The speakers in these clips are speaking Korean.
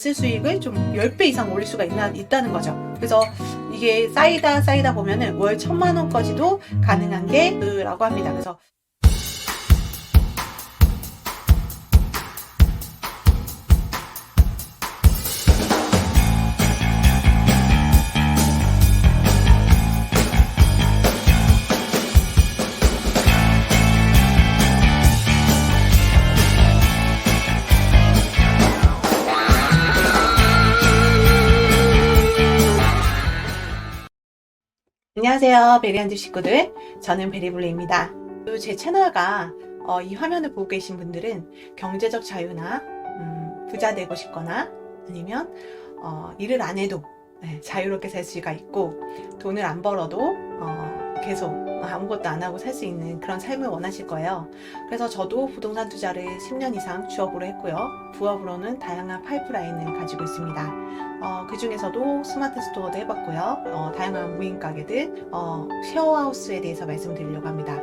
수익을 좀 10배 이상 올릴 수가 있다는 거죠. 그래서 이게 쌓이다 보면은 월 1,000만 원까지도 가능한 게 라고 합니다. 그래서 안녕하세요, 베리한주 식구들. 저는 베리블루입니다. 제 채널과 이 화면을 보고 계신 분들은 경제적 자유나 부자 되고 싶거나 아니면 일을 안 해도 자유롭게 살 수가 있고 돈을 안 벌어도 계속 아무것도 안 하고 살 수 있는 그런 삶을 원하실 거예요. 그래서 저도 부동산 투자를 10년 이상 주업으로 했고요. 부업으로는 다양한 파이프라인을 가지고 있습니다. 그 중에서도 스마트 스토어도 해봤고요. 다양한 무인 가게들, 쉐어하우스에 대해서 말씀드리려고 합니다.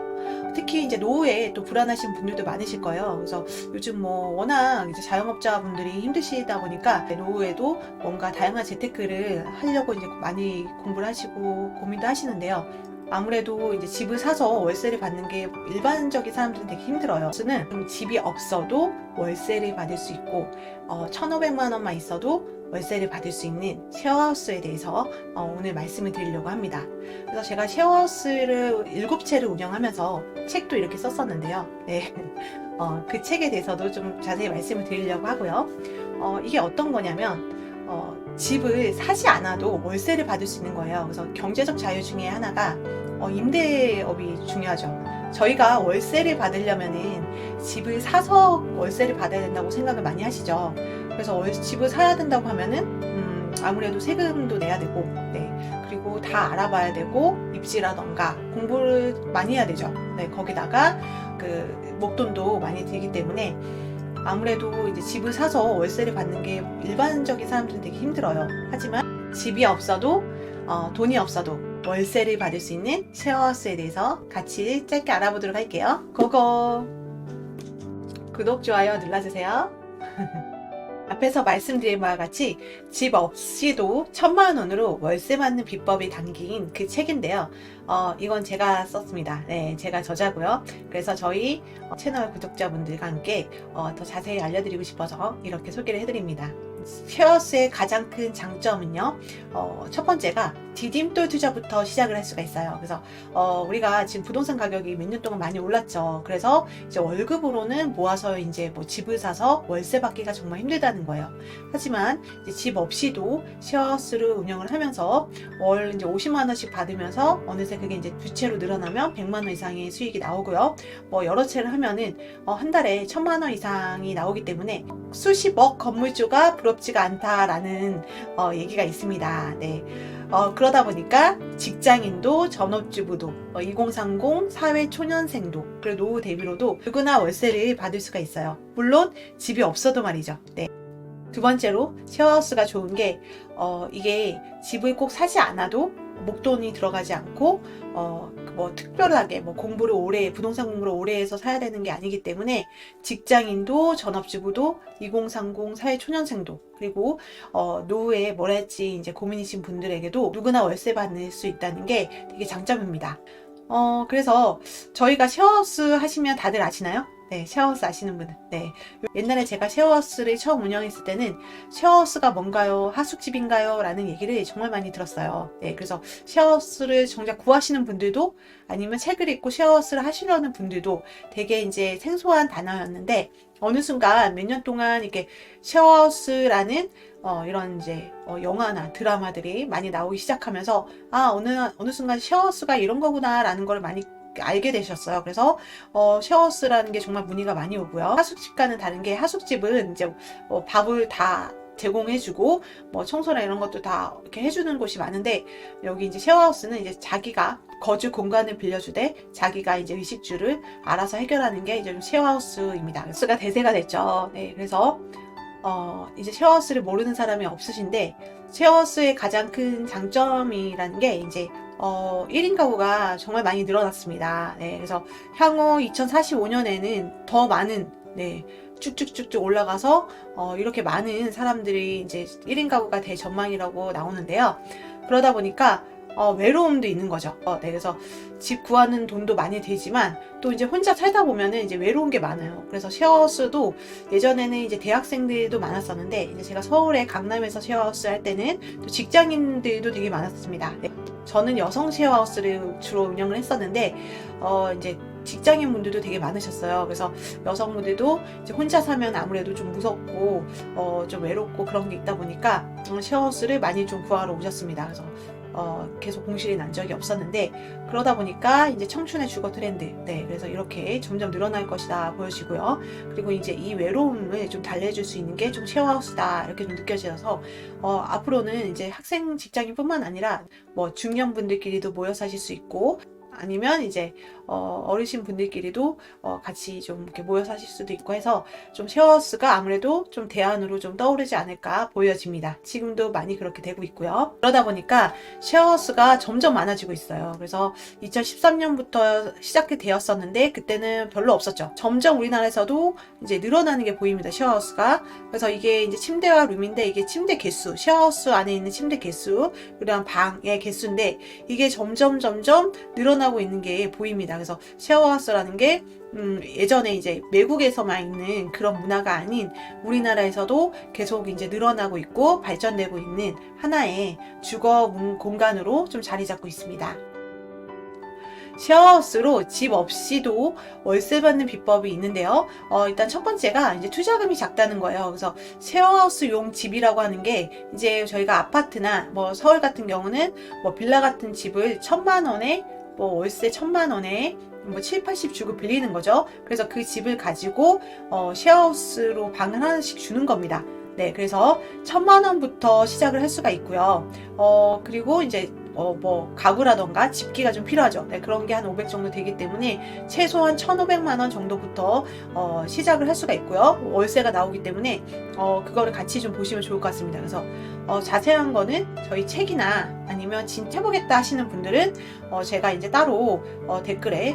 특히 이제 노후에 또 불안하신 분들도 많으실 거예요. 그래서 요즘 워낙 이제 자영업자분들이 힘드시다 보니까 노후에도 뭔가 다양한 재테크를 하려고 이제 많이 공부를 하시고 고민도 하시는데요. 아무래도 이제 집을 사서 월세를 받는 게 일반적인 사람들은 되게 힘들어요. 저는 집이 없어도 월세를 받을 수 있고 1,500만 원만 있어도 월세를 받을 수 있는 쉐어하우스에 대해서 오늘 말씀을 드리려고 합니다. 그래서 제가 쉐어하우스를 7채를 운영하면서 책도 이렇게 썼었는데요. 네. 그 책에 대해서도 좀 자세히 말씀을 드리려고 하고요. 이게 어떤 거냐면 집을 사지 않아도 월세를 받을 수 있는 거예요. 그래서 경제적 자유 중에 하나가 임대업이 중요하죠. 저희가 월세를 받으려면은 집을 사서 월세를 받아야 된다고 생각을 많이 하시죠. 그래서 집을 사야 된다고 하면은 아무래도 세금도 내야 되고, 그리고 다 알아봐야 되고 입지라던가 공부를 많이 해야 되죠. 거기다가 그 목돈도 많이 들기 때문에 아무래도 이제 집을 사서 월세를 받는 게 일반적인 사람들은 되게 힘들어요. 하지만 집이 없어도 돈이 없어도 월세를 받을 수 있는 쉐어하우스에 대해서 같이 짧게 알아보도록 할게요. 고고! 구독, 좋아요 눌러주세요. 앞에서 말씀드린 바와 같이 집 없이도 1,000만 원으로 월세 받는 비법이 담긴 그 책인데요. 이건 제가 썼습니다. 네, 제가 저자고요. 그래서 저희 채널 구독자분들과 함께 더 자세히 알려드리고 싶어서 이렇게 소개를 해드립니다. 쉐어하우스의 가장 큰 장점은요, 첫 번째가 디딤돌 투자부터 시작을 할 수가 있어요. 그래서 우리가 지금 부동산 가격이 몇 년 동안 많이 올랐죠. 그래서 이제 월급으로는 모아서 이제 집을 사서 월세 받기가 정말 힘들다는 거예요. 하지만 이제 집 없이도 쉐어하우스를 운영을 하면서 월 이제 50만 원씩 받으면서 어느새 그게 이제 두 채로 늘어나면 100만 원 이상의 수익이 나오고요. 여러 채를 하면은 한 달에 1,000만 원 이상이 나오기 때문에 수십억 건물주가 부럽지가 않다라는 얘기가 있습니다. 네. 그러다 보니까 직장인도 전업주부도 2030 사회초년생도 그리고 노후 대비로도 누구나 월세를 받을 수가 있어요. 물론 집이 없어도 말이죠. 네. 두 번째로 쉐어하우스가 좋은 게 이게 집을 꼭 사지 않아도 목돈이 들어가지 않고 특별하게 공부를 부동산 공부를 오래 해서 사야 되는 게 아니기 때문에 직장인도 전업주부도 2030 사회초년생도 그리고 노후에 뭘 할지 이제 고민이신 분들에게도 누구나 월세 받을 수 있다는 게 되게 장점입니다. 그래서 저희가 쉐어하우스 하시면 다들 아시나요? 네, 쉐어하우스 아시는 분은. 네. 옛날에 제가 쉐어하우스를 처음 운영했을 때는 쉐어하우스가 뭔가요? 하숙집인가요? 라는 얘기를 정말 많이 들었어요. 네, 그래서 쉐어하우스를 정작 구하시는 분들도 아니면 책을 읽고 쉐어하우스를 하시려는 분들도 되게 이제 생소한 단어였는데 어느 순간 몇 년 동안 이렇게 쉐어하우스라는 이런 이제 영화나 드라마들이 많이 나오기 시작하면서 어느 순간 쉐어하우스가 이런 거구나 라는 걸 많이 알게 되셨어요. 그래서 쉐어하우스라는 게 정말 문의가 많이 오고요. 하숙집과는 다른 게 하숙집은 이제 밥을 다 제공해주고 청소나 이런 것도 다 이렇게 해주는 곳이 많은데 여기 이제 쉐어하우스는 이제 자기가 거주 공간을 빌려주되 자기가 이제 의식주를 알아서 해결하는 게 이제 좀 쉐어하우스입니다. 쉐어하우스가 대세가 됐죠. 네, 그래서 이제 쉐어하우스를 모르는 사람이 없으신데 쉐어하우스의 가장 큰 장점이라는 게 이제 1인 가구가 정말 많이 늘어났습니다. 네, 그래서 향후 2045년에는 더 많은 쭉쭉쭉쭉 올라가서 이렇게 많은 사람들이 이제 1인 가구가 될 전망이라고 나오는데요. 그러다 보니까 외로움도 있는 거죠. 네, 그래서 집 구하는 돈도 많이 들지만 또 이제 혼자 살다 보면은 이제 외로운 게 많아요. 그래서 쉐어하우스도 예전에는 이제 대학생들도 많았었는데 이제 제가 서울의 강남에서 쉐어하우스 할 때는 또 직장인들도 되게 많았습니다. 네, 저는 여성 쉐어하우스를 주로 운영을 했었는데 이제 직장인 분들도 되게 많으셨어요. 그래서 여성분들도 이제 혼자 사면 아무래도 좀 무섭고 좀 외롭고 그런 게 있다 보니까 쉐어하우스를 많이 좀 구하러 오셨습니다. 그래서 계속 공실이 난 적이 없었는데 그러다 보니까 이제 청춘의 주거 트렌드, 네, 그래서 이렇게 점점 늘어날 것이다 보여지고요. 그리고 이제 이 외로움을 좀 달래줄 수 있는 게 좀 쉐어하우스다 이렇게 좀 느껴져서 앞으로는 이제 학생 직장인뿐만 아니라 뭐 중년분들끼리도 모여 사실 수 있고 아니면 이제 어르신 분들끼리도 같이 좀 이렇게 모여 사실 수도 있고 해서 좀 쉐어하우스가 아무래도 좀 대안으로 좀 떠오르지 않을까 보여집니다. 지금도 많이 그렇게 되고 있고요. 그러다 보니까 쉐어하우스가 점점 많아지고 있어요. 그래서 2013년부터 시작이 되었었는데 그때는 별로 없었죠. 점점 우리나라에서도 이제 늘어나는 게 보입니다. 쉐어하우스가. 그래서 이게 이제 침대와 룸인데 이게 침대 개수, 쉐어하우스 안에 있는 침대 개수, 그다음 방의 개수인데 이게 점점 늘어나고 있는 게 보입니다. 그래서 쉐어하우스라는 게 예전에 이제 외국에서만 있는 그런 문화가 아닌 우리나라에서도 계속 이제 늘어나고 있고 발전되고 있는 하나의 주거 공간으로 좀 자리 잡고 있습니다. 쉐어하우스로 집 없이도 월세 받는 비법이 있는데요. 일단 첫 번째가 이제 투자금이 작다는 거예요. 그래서 쉐어하우스용 집이라고 하는 게 이제 저희가 아파트나 뭐 서울 같은 경우는 뭐 빌라 같은 집을 1,000만 원에 뭐 월세 1,000만 원에 뭐 7, 80 주고 빌리는 거죠. 그래서 그 집을 가지고 쉐어하우스로 방을 하나씩 주는 겁니다. 네, 그래서 1,000만 원부터 시작을 할 수가 있고요. 그리고 이제 뭐 가구라던가 집기가 좀 필요하죠. 네, 그런 게 한 500 정도 되기 때문에 최소한 1,500만 원 정도부터 시작을 할 수가 있고요. 월세가 나오기 때문에 그거를 같이 좀 보시면 좋을 것 같습니다. 그래서 자세한 거는 저희 책이나 아니면 진짜 해보겠다 하시는 분들은 제가 이제 따로 댓글에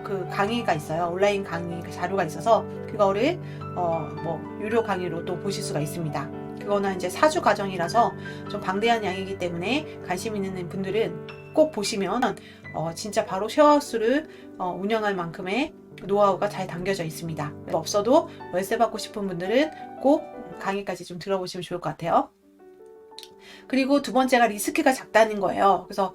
그 강의가 있어요. 온라인 강의 자료가 있어서 그거를 뭐 유료 강의로 또 보실 수가 있습니다. 그거는 이제 4주 과정이라서 좀 방대한 양이기 때문에 관심 있는 분들은 꼭 보시면 진짜 바로 쉐어하우스를 운영할 만큼의 노하우가 잘 담겨져 있습니다. 없어도 월세 받고 싶은 분들은 꼭 강의까지 좀 들어보시면 좋을 것 같아요. 그리고 두 번째가 리스크가 작다는 거예요. 그래서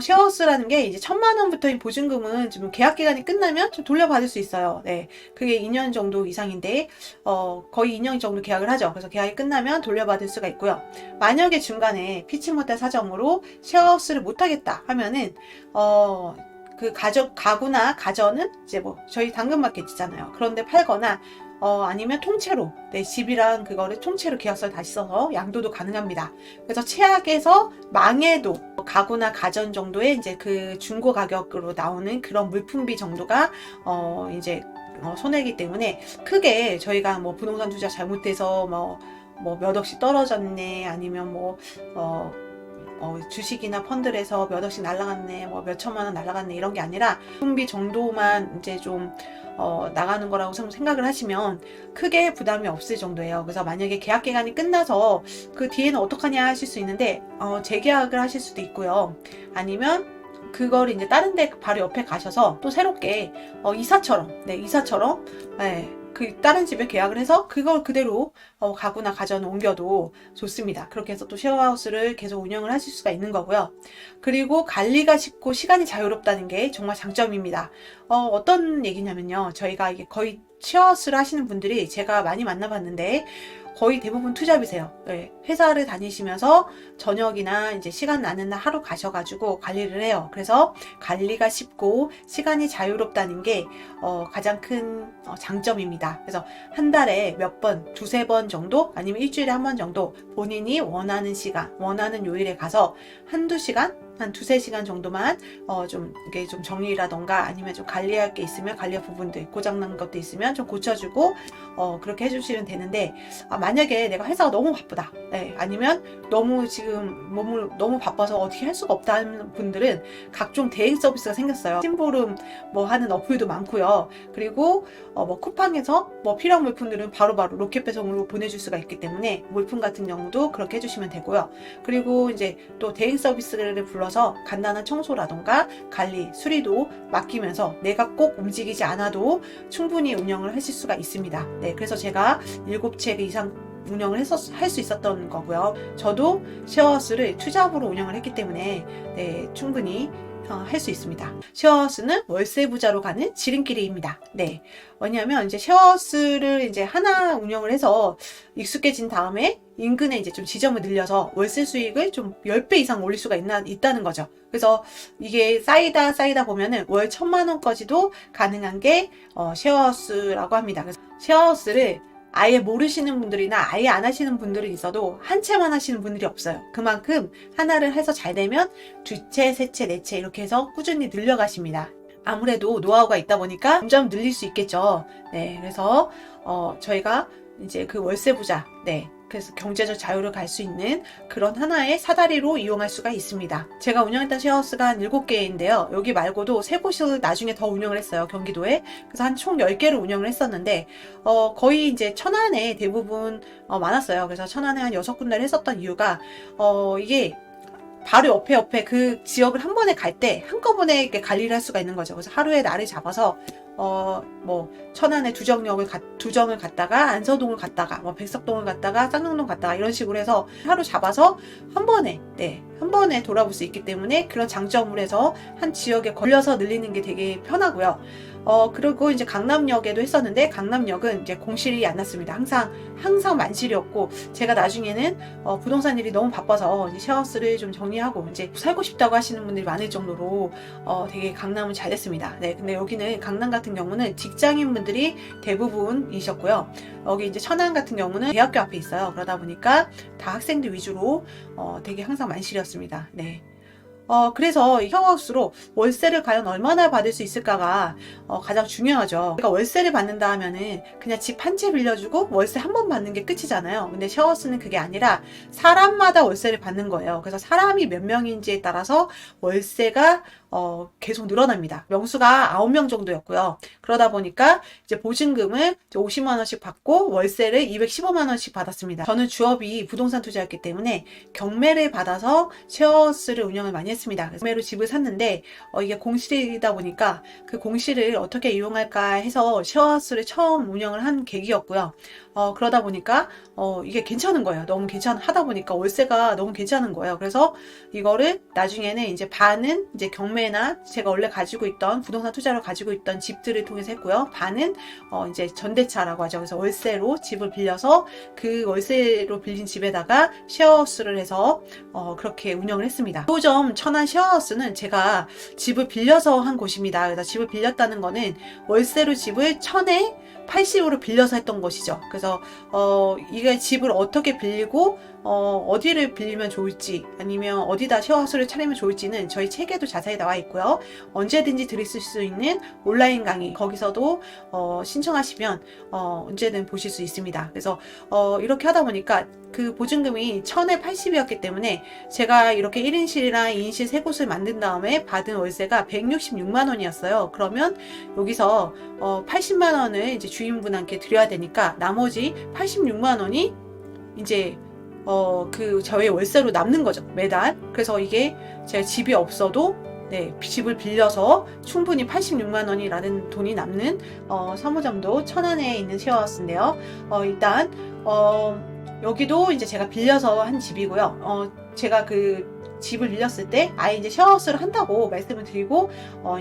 쉐어하우스라는 게 이제 1,000만 원부터인 보증금은 좀 계약 기간이 끝나면 좀 돌려받을 수 있어요. 네, 그게 2년 정도 이상인데 거의 2년 정도 계약을 하죠. 그래서 계약이 끝나면 돌려받을 수가 있고요. 만약에 중간에 피치 못할 사정으로 쉐어하우스를 못 하겠다 하면은 그 가구나 가전은 이제 뭐 저희 당근마켓 있잖아요. 그런데 팔거나 아니면 통째로 집이랑 그거를 통째로 계약서를 다시 써서 양도도 가능합니다. 그래서 최악에서 망해도 가구나 가전 정도의 이제 그 중고 가격으로 나오는 그런 물품비 정도가 이제 손해이기 때문에 크게 저희가 뭐 부동산 투자 잘못해서 뭐 몇 억씩 떨어졌네 아니면 뭐 주식이나 펀드에서 몇 억씩 날라갔네, 뭐 몇 천만 원 날라갔네 이런 게 아니라 물품비 정도만 이제 좀 나가는 거라고 생각을 하시면 크게 부담이 없을 정도예요. 그래서 만약에 계약 기간이 끝나서 그 뒤에는 어떡하냐 하실 수 있는데 재계약을 하실 수도 있고요. 아니면 그걸 이제 다른 데 바로 옆에 가셔서 또 새롭게 이사처럼 그 다른 집에 계약을 해서 그걸 그대로 가구나 가전을 옮겨도 좋습니다. 그렇게 해서 또 쉐어하우스를 계속 운영을 하실 수가 있는 거고요. 그리고 관리가 쉽고 시간이 자유롭다는 게 정말 장점입니다. 어떤 얘기냐면요. 저희가 이게 거의 쉐어하우스를 하시는 분들이 제가 많이 만나봤는데 거의 대부분 투잡이세요. 네, 회사를 다니시면서 저녁이나 이제 시간 나는 날 하루 가셔가지고 관리를 해요. 그래서 관리가 쉽고 시간이 자유롭다는 게 가장 큰 장점입니다. 그래서 한 달에 몇 번, 두세 번 정도 아니면 일주일에 한 번 정도 본인이 원하는 시간, 원하는 요일에 가서 한두 시간 한 2-3시간 정도만 좀 이게 좀 정리라던가 아니면 좀 관리할 게 있으면 관리할 부분들 고장난 것도 있으면 좀 고쳐주고 그렇게 해주시면 되는데, 만약에 내가 회사가 너무 바쁘다, 네, 아니면 너무 지금 몸을 너무 바빠서 어떻게 할 수가 없다는 분들은 각종 대행 서비스가 생겼어요. 심부름 뭐 하는 어플도 많고요. 그리고 뭐 쿠팡에서 뭐 필요한 물품들은 바로바로 로켓 배송으로 보내줄 수가 있기 때문에 물품 같은 경우도 그렇게 해주시면 되고요. 그리고 이제 또 대행 서비스를 불러서 간단한 청소라던가 관리, 수리도 맡기면서 내가 꼭 움직이지 않아도 충분히 운영을 하실 수가 있습니다. 네, 그래서 제가 7채 이상 운영을 할 수 있었던 거고요. 저도 쉐어하우스를 투잡으로 운영을 했기 때문에 네, 충분히 할 수 있습니다. 쉐어하우스는 월세 부자로 가는 지름길입니다. 네. 왜냐하면 이제 쉐어하우스를 이제 하나 운영을 해서 익숙해진 다음에 인근에 이제 좀 지점을 늘려서 월세 수익을 좀 10배 이상 올릴 수가 있다는 거죠. 그래서 이게 쌓이다 보면은 월 1,000만 원까지도 가능한 게 쉐어하우스라고 합니다. 그래서 쉐어하우스를 아예 모르시는 분들이나 아예 안 하시는 분들은 있어도 한 채만 하시는 분들이 없어요. 그만큼 하나를 해서 잘 되면 2채, 3채, 4채 이렇게 해서 꾸준히 늘려가십니다. 아무래도 노하우가 있다 보니까 점점 늘릴 수 있겠죠. 네, 그래서 저희가 이제 그 월세 부자, 네, 그래서 경제적 자유를 갈 수 있는 그런 하나의 사다리로 이용할 수가 있습니다. 제가 운영했던 쉐어하우스가 한 7개인데요. 여기 말고도 3곳을 나중에 더 운영을 했어요. 경기도에. 그래서 한 총 10개를 운영을 했었는데 거의 이제 천안에 대부분 많았어요. 그래서 천안에 한 6군데를 했었던 이유가 이게 바로 옆에 그 지역을 한 번에 갈 때 한꺼번에 이렇게 관리를 할 수가 있는 거죠. 그래서 하루에 날을 잡아서 뭐 천안의 두정을 갔다가 안서동을 갔다가 뭐 백석동을 갔다가 쌍용동 갔다가 이런 식으로 해서 하루 잡아서 한 번에 돌아볼 수 있기 때문에 그런 장점을 해서 한 지역에 걸려서 늘리는 게 되게 편하고요. 그리고 이제 강남역에도 했었는데 강남역은 이제 공실이 안 났습니다. 항상 만실이었고, 제가 나중에는 부동산 일이 너무 바빠서 이제 쉐어하우스를 좀 정리하고 이제 살고 싶다고 하시는 분들이 많을 정도로 되게 강남은 잘 됐습니다. 네, 근데 여기는 강남 같은 경우는 직장인 분들이 대부분이셨고요. 여기 이제 천안 같은 경우는 대학교 앞에 있어요. 그러다 보니까 다 학생들 위주로 되게 항상 만실이었습니다. 네. 그래서 이 쉐어하우스로 월세를 과연 얼마나 받을 수 있을까가 가장 중요하죠. 그러니까 월세를 받는다 하면은 그냥 집 한 채 빌려주고 월세 한 번 받는 게 끝이잖아요. 근데 쉐어하우스는 그게 아니라 사람마다 월세를 받는 거예요. 그래서 사람이 몇 명인지에 따라서 월세가 계속 늘어납니다. 명수가 9명 정도였고요. 그러다 보니까 이제 보증금을 50만 원씩 받고 월세를 215만 원씩 받았습니다. 저는 주업이 부동산 투자였기 때문에 경매를 받아서 쉐어하우스를 운영을 많이 했습니다. 경매로 집을 샀는데 이게 공실이다 보니까 그 공실을 어떻게 이용할까 해서 쉐어하우스를 처음 운영을 한 계기였고요. 그러다 보니까 이게 괜찮은 거예요. 너무 하다 보니까 월세가 너무 괜찮은 거예요. 그래서 이거를 나중에는 이제 반은 이제 경매나 제가 원래 가지고 있던 부동산 투자로 가지고 있던 집들을 통해서 했고요. 반은 이제 전대차라고 하죠. 그래서 월세로 집을 빌려서 그 월세로 빌린 집에다가 쉐어하우스를 해서 그렇게 운영을 했습니다. 5점 천안 쉐어하우스는 제가 집을 빌려서 한 곳입니다. 그래서 집을 빌렸다는 거는 월세로 집을 1,000에 80으로 빌려서 했던 것이죠. 그래서 이게 집을 어떻게 빌리고 어디를 빌리면 좋을지 아니면 어디다 쉐어하우스를 차리면 좋을지는 저희 책에도 자세히 나와 있고요. 언제든지 들으실 수 있는 온라인 강의 거기서도 신청하시면 언제든 보실 수 있습니다. 그래서 이렇게 하다 보니까 그 보증금이 1,000에 80이었기 때문에 제가 이렇게 1인실이랑 2인실 3곳을 만든 다음에 받은 월세가 166만 원이었어요. 그러면 여기서 80만 원을 이제 주인분한테 드려야 되니까 나머지 86만 원이 이제 그 저의 월세로 남는 거죠, 매달. 그래서 이게 제가 집이 없어도 네, 집을 빌려서 충분히 86만 원이라는 돈이 남는 사무점도 천안에 있는 쉐어하우스인데요. 일단 여기도 이제 제가 빌려서 한 집이고요. 제가 그 집을 빌렸을 때 아예 이제 쉐어하우스를 한다고 말씀을 드리고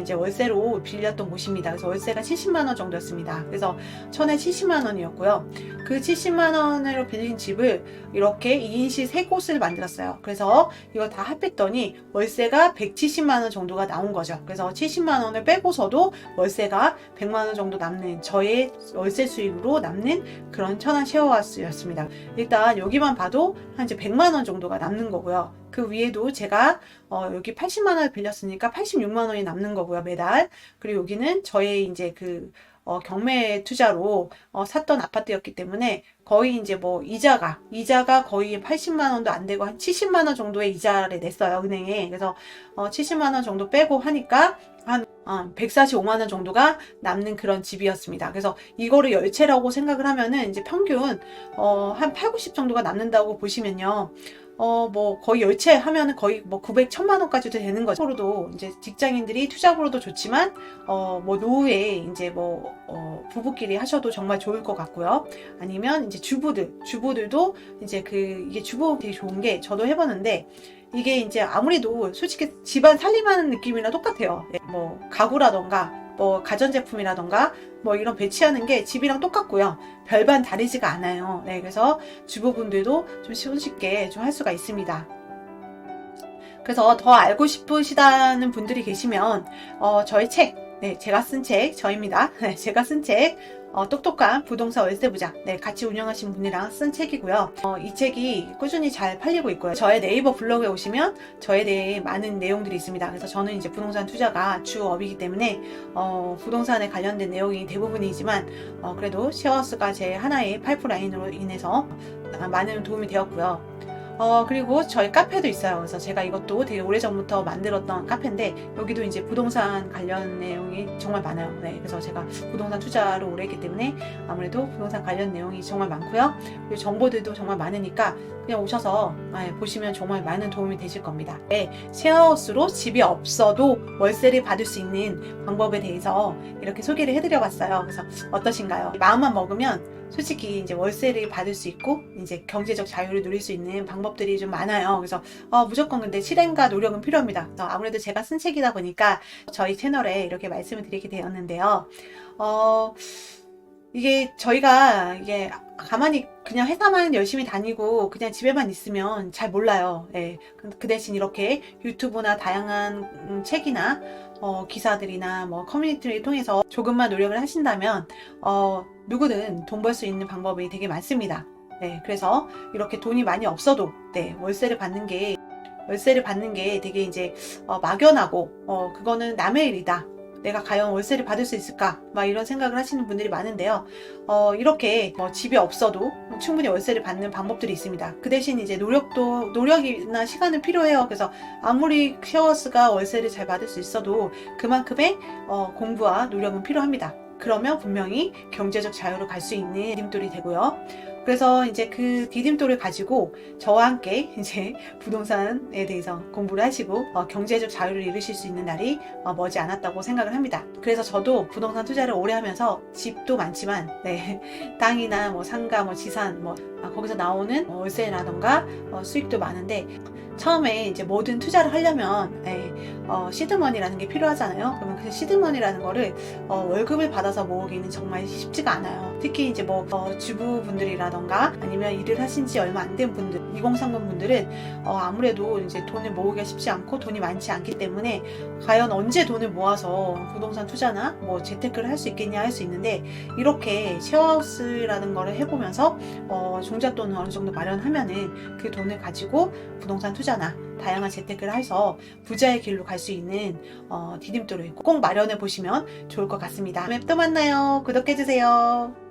이제 월세로 빌렸던 곳입니다. 그래서 월세가 70만 원 정도였습니다. 그래서 1,000에 70만 원이었고요. 그 70만 원으로 빌린 집을 이렇게 2인실 3곳을 만들었어요. 그래서 이거 다 합했더니 월세가 170만 원 정도가 나온 거죠. 그래서 70만 원을 빼고서도 월세가 100만 원 정도 남는 저의 월세 수익으로 남는 그런 천안 쉐어하우스였습니다. 일단 여기만 봐도 한 이제 100만 원 정도가 남는 거고요. 그 위에도 제가 여기 80만 원을 빌렸으니까 86만 원이 남는 거고요, 매달. 그리고 여기는 저의 이제 그 경매 투자로 샀던 아파트였기 때문에 거의 이제 뭐 이자가 거의 80만 원도 안 되고 한 70만 원 정도의 이자를 냈어요, 은행에. 그래서 70만 원 정도 빼고 하니까 한 145만 원 정도가 남는 그런 집이었습니다. 그래서 이거를 열채라고 생각을 하면은 이제 평균 한 8, 90 정도가 남는다고 보시면요. 뭐 거의 열채 하면은 거의 뭐 900, 1000만 원까지도 되는 거죠. 앞으로도 이제 직장인들이 투자로도 좋지만 뭐 노후에 이제 뭐 부부끼리 하셔도 정말 좋을 것 같고요. 아니면 이제 주부들도 이제 이게 주부 되게 좋은 게 저도 해봤는데 이게 이제 아무래도 솔직히 집안 살림하는 느낌이랑 똑같아요. 뭐 가구라던가 뭐 가전제품이라던가 뭐 이런 배치하는 게 집이랑 똑같고요. 별반 다르지가 않아요. 네, 그래서 주부분들도 좀 손쉽게 좀 할 수가 있습니다. 그래서 더 알고 싶으시다는 분들이 계시면 저희 책, 네, 제가 쓴 책, 저입니다. 네, 제가 쓴 책, 똑똑한 부동산 월세부자, 네, 같이 운영하신 분이랑 쓴 책이고요. 이 책이 꾸준히 잘 팔리고 있고요. 저의 네이버 블로그에 오시면 저에 대해 많은 내용들이 있습니다. 그래서 저는 이제 부동산 투자가 주업이기 때문에 부동산에 관련된 내용이 대부분이지만 그래도 쉐어하우스가 제 하나의 파이프라인으로 인해서 많은 도움이 되었고요. 그리고 저희 카페도 있어요. 그래서 제가 이것도 되게 오래전부터 만들었던 카페인데 여기도 이제 부동산 관련 내용이 정말 많아요. 네, 그래서 제가 부동산 투자를 오래 했기 때문에 아무래도 부동산 관련 내용이 정말 많고요. 그리고 정보들도 정말 많으니까 그냥 오셔서 보시면 정말 많은 도움이 되실 겁니다. 네, 쉐어하우스로 집이 없어도 월세를 받을 수 있는 방법에 대해서 이렇게 소개를 해드려 봤어요. 그래서 어떠신가요? 마음만 먹으면 솔직히 이제 월세를 받을 수 있고 이제 경제적 자유를 누릴 수 있는 방법들이 좀 많아요. 그래서 무조건 근데 실행과 노력은 필요합니다. 그래서 아무래도 제가 쓴 책이다 보니까 저희 채널에 이렇게 말씀을 드리게 되었는데요. 이게 저희가 이게 가만히 그냥 회사만 열심히 다니고 그냥 집에만 있으면 잘 몰라요. 예. 그 대신 이렇게 유튜브나 다양한 책이나 기사들이나 뭐 커뮤니티를 통해서 조금만 노력을 하신다면 누구든 돈 벌 수 있는 방법이 되게 많습니다. 네, 그래서 이렇게 돈이 많이 없어도 네, 월세를 받는 게 되게 이제 막연하고 그거는 남의 일이다. 내가 과연 월세를 받을 수 있을까? 막 이런 생각을 하시는 분들이 많은데요. 이렇게 집이 없어도 충분히 월세를 받는 방법들이 있습니다. 그 대신 이제 노력이나 시간은 필요해요. 그래서 아무리 쉐어하우스가 월세를 잘 받을 수 있어도 그만큼의 공부와 노력은 필요합니다. 그러면 분명히 경제적 자유로 갈 수 있는 디딤돌이 되고요. 그래서 이제 그 디딤돌을 가지고 저와 함께 이제 부동산에 대해서 공부를 하시고 경제적 자유를 이루실 수 있는 날이 머지 않았다고 생각을 합니다. 그래서 저도 부동산 투자를 오래 하면서 집도 많지만 네, 땅이나 뭐 상가, 뭐 지산, 뭐 거기서 나오는 월세라던가 수익도 많은데 처음에 이제 모든 투자를 하려면 시드머니라는 게 필요하잖아요. 그러면 그 시드머니라는 거를 월급을 받아서 모으기는 정말 쉽지가 않아요. 특히 이제 뭐 주부분들이라던가 아니면 일을 하신 지 얼마 안 된 분들, 2030 분들은 아무래도 이제 돈을 모으기가 쉽지 않고 돈이 많지 않기 때문에 과연 언제 돈을 모아서 부동산 투자나 뭐 재테크를 할 수 있겠냐 할 수 있는데 이렇게 쉐어하우스라는 거를 해보면서 종잣돈을 어느 정도 마련하면은 그 돈을 가지고 부동산 투자나 다양한 재테크를 해서 부자의 길로 갈 수 있는 디딤돌을 꼭 마련해 보시면 좋을 것 같습니다. 다음에 또 만나요. 구독해주세요.